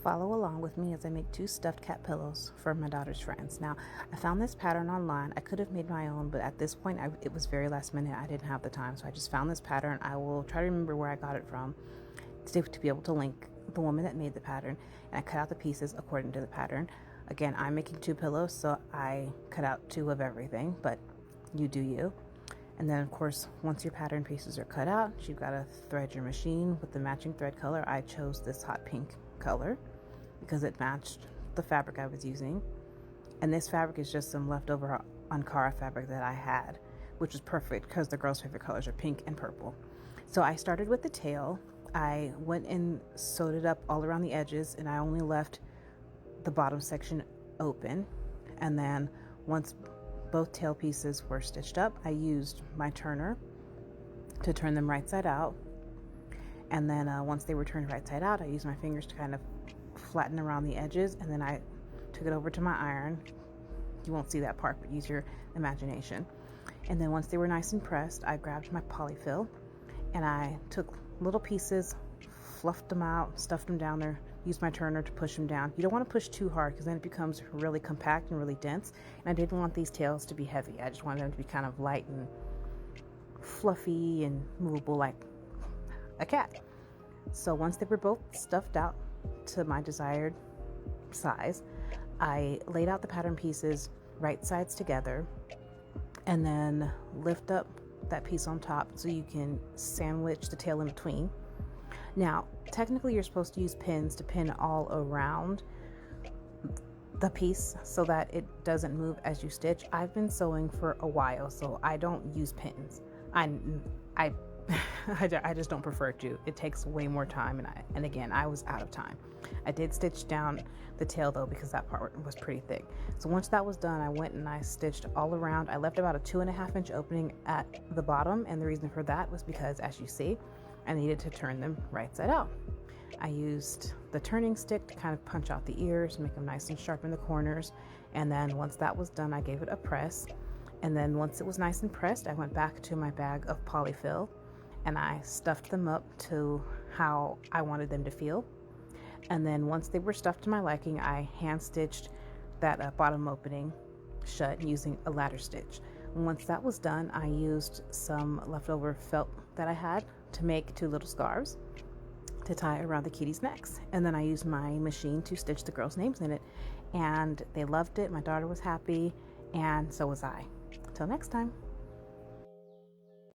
Follow along with me as I make 2 stuffed cat pillows for my daughter's friends. Now, I found this pattern online. I could have made my own, but at this point, it was very last minute. I didn't have the time, so I just found this pattern. I will try to remember where I got it from to be able to link the woman that made the pattern, and I cut out the pieces according to the pattern. Again, I'm making 2 pillows, so I cut out 2 of everything, but you do you. And then, of course, once your pattern pieces are cut out, you've got to thread your machine with the matching thread color. I chose this hot pink color because it matched the fabric I was using. And this fabric is just some leftover Ankara fabric that I had, which is perfect because the girls' favorite colors are pink and purple. So I started with the tail. I went and sewed it up all around the edges, and I only left the bottom section open. And then once both tail pieces were stitched up, I used my turner to turn them right side out. And then once they were turned right side out, I used my fingers to kind of flatten around the edges, and then I took it over to my iron. You won't see that part, but use your imagination. And then once they were nice and pressed, I grabbed my polyfill and I took little pieces, fluffed them out, stuffed them down there, used my turner to push them down. You don't want to push too hard because then it becomes really compact and really dense. And I didn't want these tails to be heavy. I just wanted them to be kind of light and fluffy and movable like a cat. So once they were both stuffed out to my desired size, I laid out the pattern pieces right sides together and then lift up that piece on top so you can sandwich the tail in between. Now, technically you're supposed to use pins to pin all around the piece so that it doesn't move as you stitch. I've been sewing for a while, so I don't use pins. I just don't prefer to. It takes way more time, and again, I was out of time. I did stitch down the tail though because that part was pretty thick. So once that was done, I went and I stitched all around. I left about a 2.5 inch opening at the bottom, and the reason for that was because, as you see, I needed to turn them right side out. I used the turning stick to kind of punch out the ears, make them nice and sharp in the corners, and then once that was done, I gave it a press. And then once it was nice and pressed, I went back to my bag of polyfill and I stuffed them up to how I wanted them to feel. And then once they were stuffed to my liking, I hand stitched that bottom opening shut using a ladder stitch. And once that was done, I used some leftover felt that I had to make 2 little scarves to tie around the kitties' necks. And then I used my machine to stitch the girls' names in it, and they loved it. My daughter was happy, and so was I. Till next time.